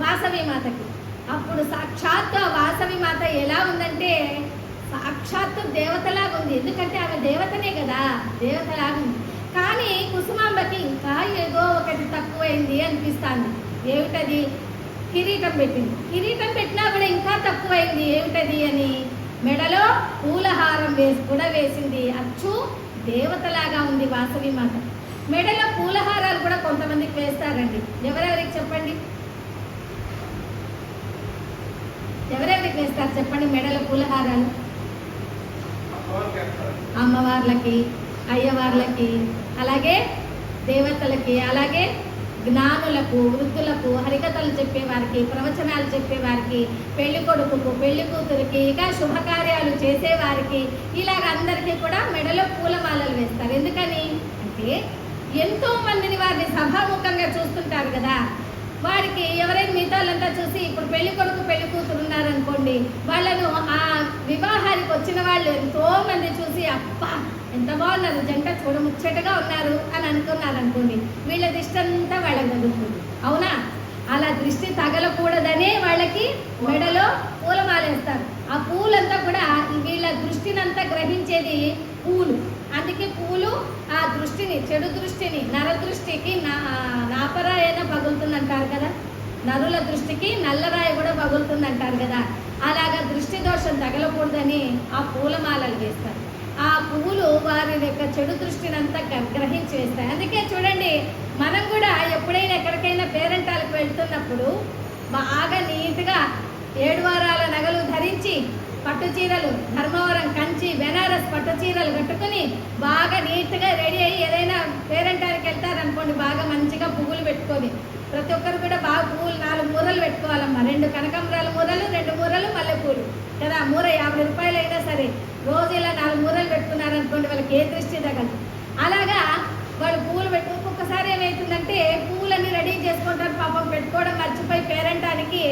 వాసవి మాతకి. అప్పుడు సాక్షాత్తు ఆ వాసవి మాత ఎలా ఉందంటే సాక్షాత్తు దేవతలాగా ఉంది. ఎందుకంటే ఆమె దేవతనే కదా, దేవతలాగా ఉంది. కానీ కుసుమాంబకి ఇంకా ఏదో ఒకటి తక్కువైంది అనిపిస్తుంది. ఏమిటది? కిరీటం పెట్టింది. కిరీటం పెట్టినా కూడా ఇంకా తక్కువైంది. ఏమిటది అని మెడలో పూలహారం కూడా వేసింది. అచ్చు దేవతలాగా ఉంది వాసవి మాత. మెడలో పూలహారాలు కూడా కొంతమందికి వేస్తారండి. ఎవరెవరికి చెప్పండి, ఎవరెవరికి వేస్తారు చెప్పండి మెడలో పూలహారాలు? అమ్మవార్లకి, అయ్యవార్లకి, అలాగే దేవతలకి, అలాగే జ్ఞానులకు, వృద్ధులకు, హరికథలు చెప్పేవారికి, ప్రవచనాలు చెప్పేవారికి, పెళ్లి కొడుకుకు, పెళ్లి కూతురికి, ఇక శుభకార్యాలు చేసేవారికి, ఇలాగ అందరికీ కూడా మెడలో పూలమాలలు వేస్తారు. ఎందుకని అంటే ఎంతో మందిని వారిని సభాముఖంగా చూస్తుంటారు కదా. వారికి ఎవరైనా మిగతా వాళ్ళంతా చూసి, ఇప్పుడు పెళ్లి కొడుకు పెళ్లి కూతురు ఉన్నారనుకోండి, వాళ్ళను ఆ వివాహానికి వచ్చిన వాళ్ళు ఎంతో మంది చూసి అబ్బా ఎంత బాగున్నారు, జంట చూడముచ్చటగా ఉన్నారు అని అనుకున్నారు అనుకోండి, వీళ్ళ దృష్టి అంతా వాళ్ళకి తగులుతుంది. అవునా? అలా దృష్టి తగలకూడదనే వాళ్ళకి మెడలో పూలమాలేస్తారు. ఆ పూలంతా కూడా వీళ్ళ దృష్టినంతా గ్రహించేది పూలు. అందుకే పూలు ఆ దృష్టిని, చెడు దృష్టిని, నర దృష్టికి నాపరాయన పగులుతుందంటారు కదా, నరుల దృష్టికి నల్లరాయి కూడా పగులుతుందంటారు కదా. అలాగా దృష్టి దోషం తగలకూడదని ఆ పూలమాలలు వేస్తారు. ఆ పువ్వులు వారి యొక్క చెడు దృష్టిని అంతా గ్రహించి వేస్తాయి. అందుకే చూడండి, మనం కూడా ఎప్పుడైనా ఎక్కడికైనా పేరెంటాలకు వెళ్తున్నప్పుడు బాగా నీట్గా 7 వారాల నగలు ధరించి, పట్టు చీరలు, ధర్మవరం, కంచి, బెనారస్ పట్టు చీరలు కట్టుకుని బాగా నీట్గా రెడీ అయ్యి ఏదైనా పేరెంటానికి వెళ్తారనుకోండి, బాగా మంచిగా పువ్వులు పెట్టుకొని, ప్రతి ఒక్కరు కూడా బాగా పువ్వులు 4 మూరలు పెట్టుకోవాలమ్మా. 2 కనకాంబరాల మూరలు, 2 మూరలు మల్లెపూలు కదా. మూర 50 రూపాయలు అయినా సరే రోజు ఇలా 4 మూరలు పెట్టుకున్నారనుకోండి, వాళ్ళకి ఏ దృష్టి తగలదు. అలాగా వాళ్ళు పువ్వులు ఒక్కొక్కసారి ఏమవుతుందంటే పువ్వులన్నీ రెడీ చేసుకుంటారు, పాపం పెట్టుకోవడం మర్చిపోయి పేరెంటానికి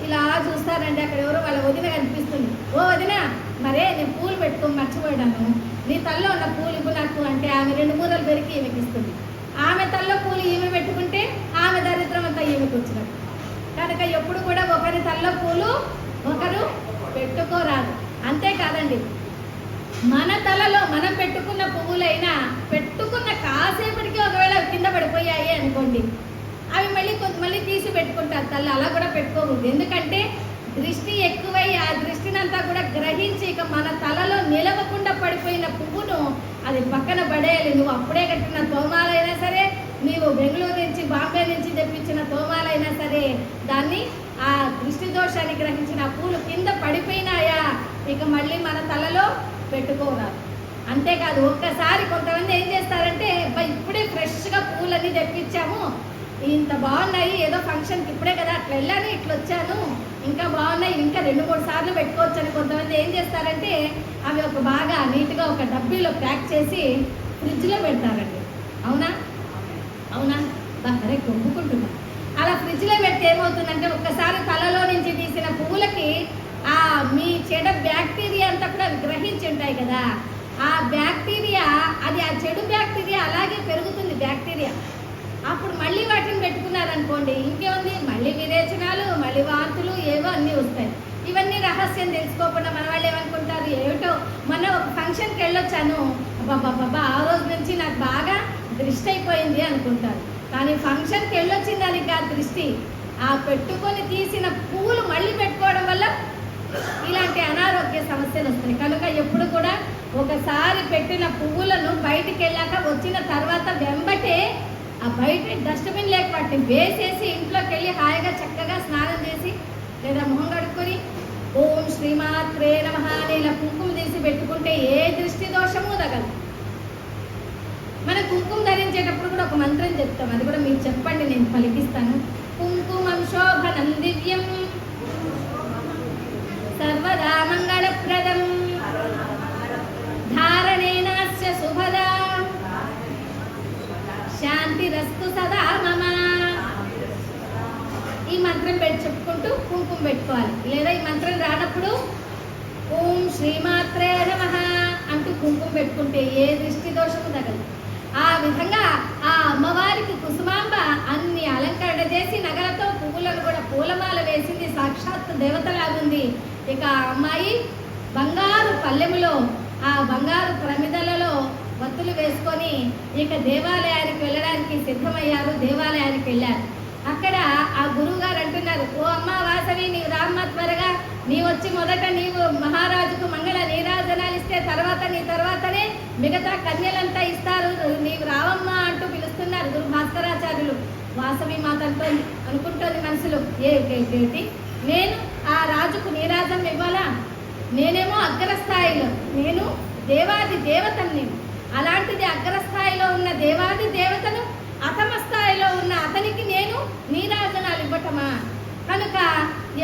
ఇలా చూస్తారండి. అక్కడ ఎవరో వాళ్ళ వదిన కనిపిస్తుంది. ఓ వదిన, మరే నేను పూలు పెట్టుకొని మర్చిపోయాను, నీ తల్లో ఉన్న పూలు ఇవ్వు నాకు అంటే ఆమె 2 మూరలు పెరిగి ఈమెకి ఇస్తుంది. ఆమె తల్లో పూలు ఈమె పెట్టుకుంటే ఆమె దరిద్రం అంతా ఈమెకు వచ్చినట్టు. కనుక ఎప్పుడు కూడా ఒకరి తల్లో పూలు ఒకరు పెట్టుకోరాదు. అంతేకాదండి, మన తలలో మనం పెట్టుకున్న పువ్వులైనా పెట్టుకున్న కాసేపటికి ఒకవేళ కింద పడిపోయాయి అనుకోండి, అవి మళ్ళీ తీసి పెట్టుకుంటారు తల్లి. అలా కూడా పెట్టుకోకూడదు. ఎందుకంటే దృష్టి ఎక్కువై ఆ దృష్టినంతా కూడా గ్రహించి ఇక మన తలలో నిలవకుండా పడిపోయిన పువ్వును అది పక్కన పడేయాలి. నువ్వు అప్పుడే కట్టిన తోమాలైనా సరే, నీవు బెంగళూరు నుంచి, బాంబే నుంచి తెప్పించిన తోమాలైనా సరే, దాన్ని ఆ దృష్టి దోషాన్ని గ్రహించిన పూలు కింద పడిపోయినాయా ఇక మళ్ళీ మన తలలో పెట్టుకోరాదు. అంతేకాదు, ఒక్కసారి కొంతమంది ఏం చేస్తారంటే, ఇప్పుడే ఫ్రెష్గా పూలన్నీ తెప్పించాము, ఇంత బాగున్నాయి, ఏదో ఫంక్షన్కి ఇప్పుడే కదా అట్లా వెళ్ళాను, ఇట్లా వచ్చాను, ఇంకా బాగున్నాయి, ఇంకా 2-3 సార్లు పెట్టుకోవచ్చు అని కొంతమంది ఏం చేస్తారంటే అవి ఒక బాగా నీట్గా ఒక డబ్బీలో ప్యాక్ చేసి ఫ్రిడ్జ్లో పెడతారండి. అవునా? అవునా? అరే కొమ్ముకుంటున్నా. అలా ఫ్రిడ్జ్లో పెడితే ఏమవుతుందంటే ఒక్కసారి తలలో నుంచి తీసిన పువ్వులకి ఆ మీ చెడు బ్యాక్టీరియా అంతా కూడా గ్రహించి ఉంటాయి కదా, ఆ బ్యాక్టీరియా అది ఆ చెడు బ్యాక్టీరియా అలాగే పెరుగుతుంది బ్యాక్టీరియా. అప్పుడు మళ్ళీ వాటిని పెట్టుకున్నారనుకోండి, ఇంకేముంది, మళ్ళీ విరేచనాలు, మళ్ళీ వాంతులు, ఏవో అన్నీ వస్తాయి. ఇవన్నీ రహస్యం తెలుసుకోకుండా మన వాళ్ళు ఏమనుకుంటారు, ఏమిటో మొన్న ఒక ఫంక్షన్కి వెళ్ళొచ్చాను, బాబా ఆ రోజు నుంచి నాకు బాగా దృష్టి అయిపోయింది అనుకుంటారు. కానీ ఫంక్షన్కి వెళ్ళొచ్చిన దానికి ఆ దృష్టి ఆ పెట్టుకొని తీసిన పువ్వులు మళ్ళీ పెట్టుకోవడం వల్ల ఇలాంటి అనారోగ్య సమస్యలు వస్తున్నాయి. కనుక ఎప్పుడు కూడా ఒకసారి పెట్టిన పువ్వులను బయటికి వెళ్ళాక వచ్చిన తర్వాత వెంబటే ఆ బయట డస్ట్బిన్ లేక వాటిని వేసేసి ఇంట్లోకి వెళ్ళి హాయిగా చక్కగా స్నానం చేసి లేదా మొహం కడుక్కొని ఓం శ్రీమాత్రే నమః అని ఇలా కుంకుమ తీసి పెట్టుకుంటే ఏ దృష్టి దోషము తగలదు. మన కుంకుమ ధరించేటప్పుడు కూడా ఒక మంత్రం చెప్తాం, అది కూడా మీరు చెప్పండి, నేను పలికిస్తాను. కుంకుమం శోభనం దివ్యం సర్వదా మంగళప్రదం ధారణేనాస్య శుభదా శాంతిరస్తు సదా మమ. ఈ మంత్రం చెప్పుకుంటూ కుంకుమ పెట్టుకోవాలి. లేదా ఈ మంత్రం రానప్పుడు ఓం శ్రీమాత్రే నమః అంటూ కుంకుమ పెట్టుకుంటే ఏ దృష్టి దోషము తగలదు. ఆ విధంగా ఆ అమ్మవారికి కుసుమాంబ అన్ని అలంకరణ చేసి నగలతో పువ్వులను కూడా అమ్మాయి బంగారు పల్లెములో ఆ బంగారు ప్రమిదలలో వత్తులు వేసుకొని ఇక దేవాలయానికి వెళ్ళడానికి సిద్ధమయ్యారు. దేవాలయానికి వెళ్ళారు. అక్కడ ఆ గురువు గారు అంటున్నారు, ఓ అమ్మ వాసవి, నీవు రామ్మ త్వరగా, నీ వచ్చి మొదట నీవు మహారాజుకు మంగళ నీరాజనాలు ఇస్తే నీ తర్వాతనే మిగతా కన్యలంతా ఇస్తారు, నీవు రావమ్మా అంటూ పిలుస్తున్నారు గురు భాస్కరాచార్యులు. వాసవి మాత అనుకుంటోంది మనసులో, ఏంటి నేను ఆ రాజుకు నీరాజం ఇవ్వాలా? నేనేమో అగ్రస్థాయిలో, నేను దేవాది దేవతని, అలాంటిది అగ్రస్థాయిలో ఉన్న దేవాది దేవతను అతమ స్థాయిలో ఉన్న అతనికి నేను నీరాజనాలు ఇవ్వటమా? కనుక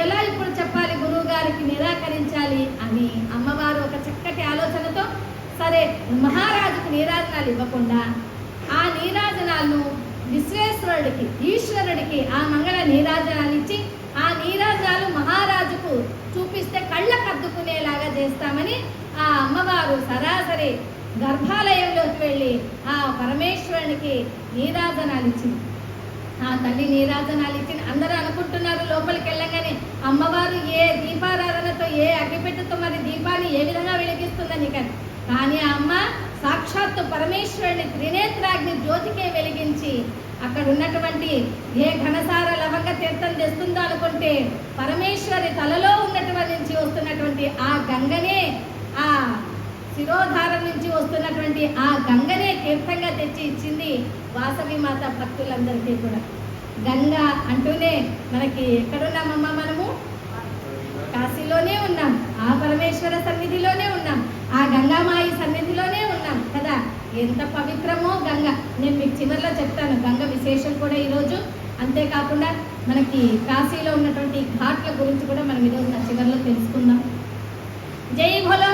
ఎలా ఇప్పుడు చెప్పాలి, గురువు గారికి నిరాకరించాలి అని అమ్మవారు ఒక చక్కటి ఆలోచనతో, సరే మహారాజుకు నీరాజనాలు ఇవ్వకుండా ఆ నీరాజనాలను విశ్వేశ్వరుడికి, ఈశ్వరుడికి ఆ మంగళ నీరాజనాలు ఇచ్చి ఆ నీరాజనాలు మహారాజుకు చూపిస్తే కళ్ళకు అద్దుకునేలాగా చేస్తామని ఆ అమ్మవారు సరాసరి గర్భాలయంలోకి వెళ్ళి ఆ పరమేశ్వరునికి నీరాజనాలు ఇచ్చింది. ఆ తల్లి నీరాజనాలు ఇచ్చింది. అందరూ అనుకుంటున్నారు లోపలికి వెళ్ళగానే అమ్మవారు ఏ దీపారాధనతో, ఏ అగ్గిపెట్టెతో మరి దీపాన్ని ఏ విధంగా వెలిగిస్తుందని. కానీ ఆ అమ్మ సాక్షాత్తు పరమేశ్వరుని త్రినేత్రాగ్ని జ్యోతికే వెలిగించి అక్కడ ఉన్నటువంటి ఏ ఘనసార లవంగ తీర్థం తెస్తుందో అనుకుంటే పరమేశ్వరి తలలో ఉన్నటువంటి నుంచి వస్తున్నటువంటి ఆ గంగనే, ఆ శిరోధారం నుంచి వస్తున్నటువంటి ఆ గంగనే తీర్థంగా తెచ్చి ఇచ్చింది వాసవి మాత భక్తులందరికీ కూడా. గంగ అంటూనే మనకి ఎక్కడున్నామమ్మా? మనము కాశీలోనే ఉన్నాం, ఆ పరమేశ్వర సన్నిధిలోనే ఉన్నాం, ఆ గంగామాయి సన్నిధిలోనే ఉన్నాం కదా. ఎంత పవిత్రమో గంగ. నేను మీకు చివరిలో చెప్తాను గంగ విశేషం కూడా ఈరోజు. అంతేకాకుండా మనకి కాశీలో ఉన్నటువంటి ఘాట్ల గురించి కూడా మనం ఈరోజు చివరిలో తెలుసుకుందాం. జై భోలో